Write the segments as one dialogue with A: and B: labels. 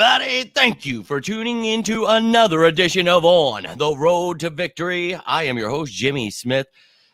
A: everybody. Thank you for tuning into another edition of On the Road to Victory. I am your host, Jimmy Smith.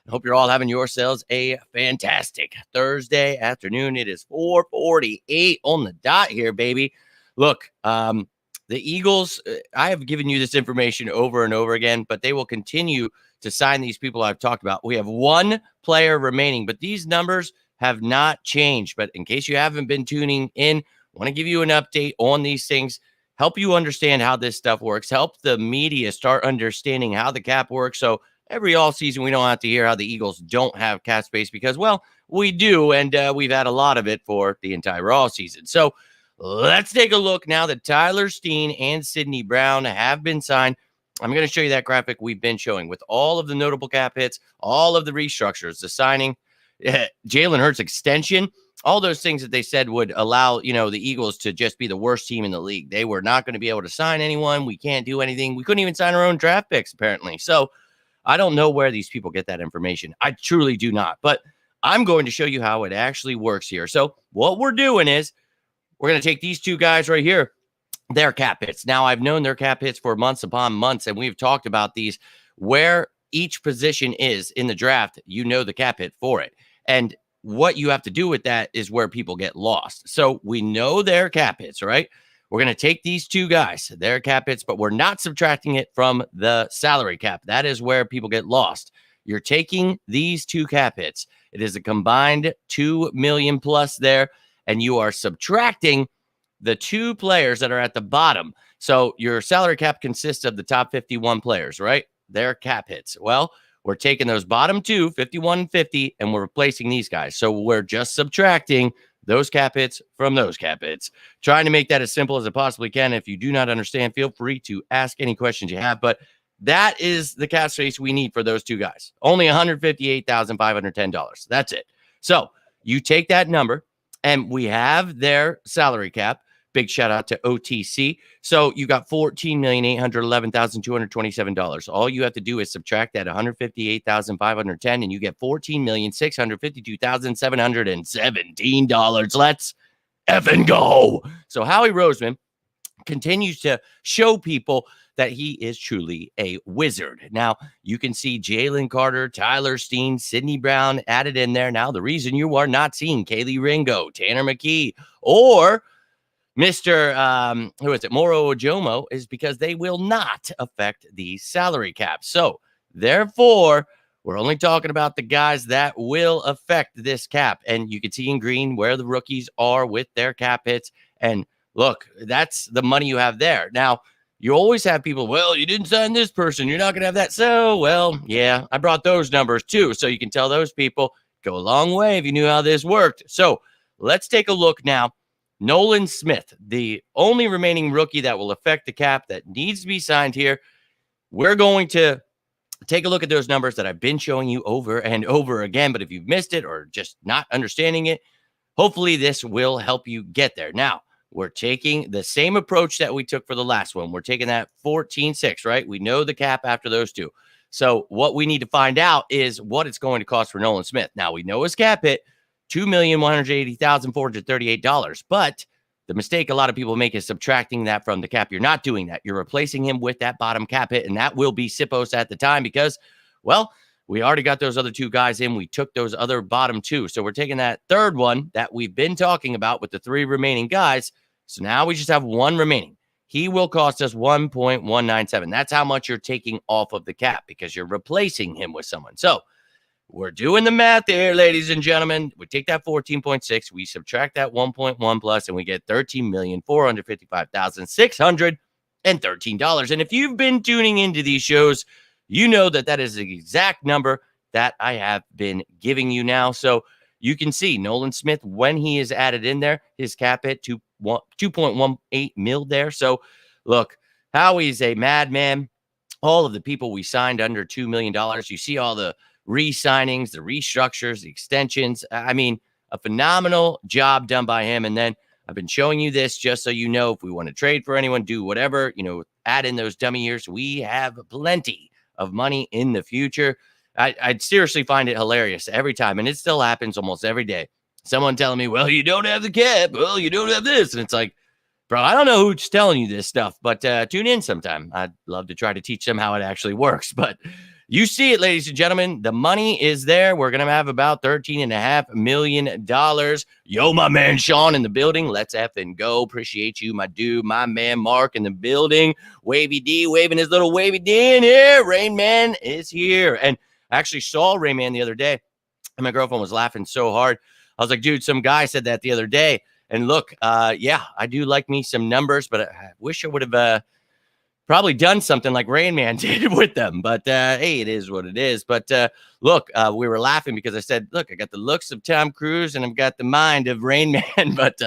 A: I hope you're all having yourselves a fantastic Thursday afternoon. It is 4:48 on the dot here, baby. Look, the Eagles, I have given you this information over and over again, but they will continue to sign these people I've talked about. We have one player remaining, but these numbers have not changed. But in case you haven't been tuning in, I want to give you an update on these things, help you understand how this stuff works, help the media start understanding how the cap works. So every offseason, we don't have to hear how the Eagles don't have cap space because, well, we do, and we've had a lot of it for the entire offseason. So let's take a look now that Tyler Steen and Sidney Brown have been signed. I'm going to show you that graphic we've been showing with all of the notable cap hits, all of the restructures, the signing, Jalen Hurts extension, all those things that they said would allow, the Eagles to just be the worst team in the league. They were not going to be able to sign anyone. We can't do anything. We couldn't even sign our own draft picks, apparently. So I don't know where these people get that information. I truly do not. But I'm going to show you how it actually works here. So what we're doing is we're going to take these two guys right here, their cap hits. Now, I've known their cap hits for months upon months, and we've talked about these, where each position is in the draft, the cap hit for it. And what you have to do with that is where people get lost. So we know their cap hits, right? We're going to take these two guys, their cap hits, but we're not subtracting it from the salary cap. That is where people get lost. You're taking these two cap hits. It is a combined $2 million plus there, and you are subtracting the two players that are at the bottom. So your salary cap consists of the top 51 players, right? Their cap hits. Well, we're taking those bottom two, 51 and 50, and we're replacing these guys. So we're just subtracting those cap hits from those cap hits. Trying to make that as simple as it possibly can. If you do not understand, feel free to ask any questions you have. But that is the cap space we need for those two guys. Only $158,510. That's it. So you take that number, and we have their salary cap. Big shout out to OTC. So you got $14,811,227. All you have to do is subtract that $158,510, and you get $14,652,717. Let's effing go. So Howie Roseman continues to show people that he is truly a wizard. Now, you can see Jalen Carter, Tyler Steen, Sidney Brown added in there. Now, the reason you are not seeing Kaylee Ringo, Tanner McKee, or Mr. Moro Ojomo is because they will not affect the salary cap. So, therefore, we're only talking about the guys that will affect this cap. And you can see in green where the rookies are with their cap hits. And look, that's the money you have there. Now, you always have people, well, you didn't sign this person, you're not going to have that. So, well, yeah, I brought those numbers too. So you can tell those people, go a long way if you knew how this worked. So let's take a look now. Nolan Smith, the only remaining rookie that will affect the cap that needs to be signed here. We're going to take a look at those numbers that I've been showing you over and over again. But if you've missed it or just not understanding it, hopefully this will help you get there. Now, we're taking the same approach that we took for the last one. We're taking that 14.6, right? We know the cap after those two. So what we need to find out is what it's going to cost for Nolan Smith. Now, we know his cap hit, $2,180,438. But the mistake a lot of people make is subtracting that from the cap. You're not doing that. You're replacing him with that bottom cap hit, and that will be Sippos at the time because, well, we already got those other two guys in. We took those other bottom two. So we're taking that third one that we've been talking about with the three remaining guys. So now we just have one remaining. He will cost us 1.197. That's how much you're taking off of the cap because you're replacing him with someone. So we're doing the math here, ladies and gentlemen. We take that 14.6, we subtract that 1.1 plus, and we get $13,455,613. And if you've been tuning into these shows, you know that that is the exact number that I have been giving you now. So you can see Nolan Smith, when he is added in there, his cap hit 2.18 mil there. So look, Howie's a madman. All of the people we signed under $2 million, you see all the re-signings, the restructures, the extensions. I mean, a phenomenal job done by him. And then I've been showing you this just so you know, if we want to trade for anyone, do whatever, add in those dummy years. We have plenty of money in the future. I'd seriously find it hilarious every time. And it still happens almost every day. Someone telling me, well, you don't have the cap. Well, you don't have this. And it's like, Bro, I don't know who's telling you this stuff, but tune in sometime. I'd love to try to teach them how it actually works. But you see it, ladies and gentlemen. The money is there. We're going to have about $13.5 million. Yo, my man Sean in the building. Let's effing go. Appreciate you, my dude. My man Mark in the building. Wavy D waving his little Wavy D in here. Rain Man is here. And I actually saw Rain Man the other day, and my girlfriend was laughing so hard. I was like, dude, some guy said that the other day. And look, yeah, I do like me some numbers, but I wish I would have probably done something like Rain Man did with them. But hey, it is what it is. But look, we were laughing because I said, look, I got the looks of Tom Cruise and I've got the mind of Rain Man. But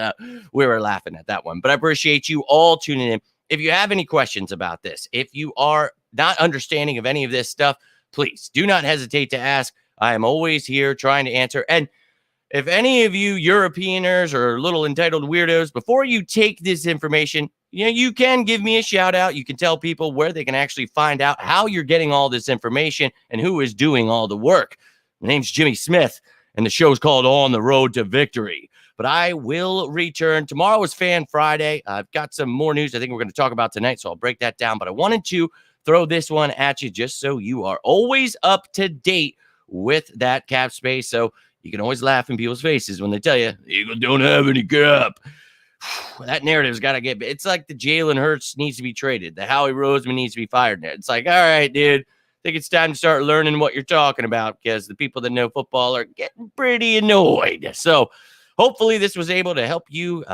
A: we were laughing at that one. But I appreciate you all tuning in. If you have any questions about this, if you are not understanding of any of this stuff, please do not hesitate to ask. I am always here trying to answer. And if any of you Europeaners or little entitled weirdos, before you take this information, you can give me a shout out. You can tell people where they can actually find out how you're getting all this information and who is doing all the work. My name's Jimmy Smith, and the show's called On the Road to Victory. But I will return. Tomorrow is Fan Friday. I've got some more news I think we're going to talk about tonight, so I'll break that down. But I wanted to throw this one at you just so you are always up to date with that cap space. So you can always laugh in people's faces when they tell you, Eagles don't have any cap. That narrative's got to get, it's like the Jalen Hurts needs to be traded. The Howie Roseman needs to be fired. It's like, all right, dude, I think it's time to start learning what you're talking about because the people that know football are getting pretty annoyed. So hopefully this was able to help you.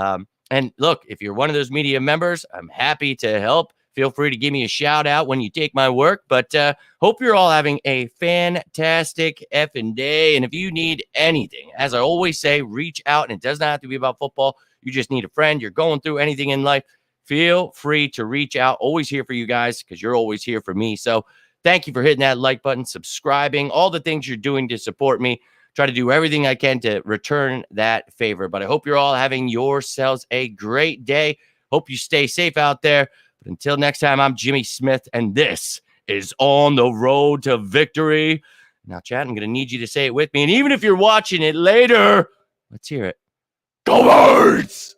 A: And look, if you're one of those media members, I'm happy to help. Feel free to give me a shout out when you take my work, but hope you're all having a fantastic effing day. And if you need anything, as I always say, reach out, and it does not have to be about football. You just need a friend. You're going through anything in life. Feel free to reach out. Always here for you guys because you're always here for me. So thank you for hitting that like button, subscribing, all the things you're doing to support me. Try to do everything I can to return that favor. But I hope you're all having yourselves a great day. Hope you stay safe out there. But until next time, I'm Jimmy Smith, and this is On the Road to Victory. Now, chat, I'm going to need you to say it with me. And even if you're watching it later, let's hear it. Go Birds!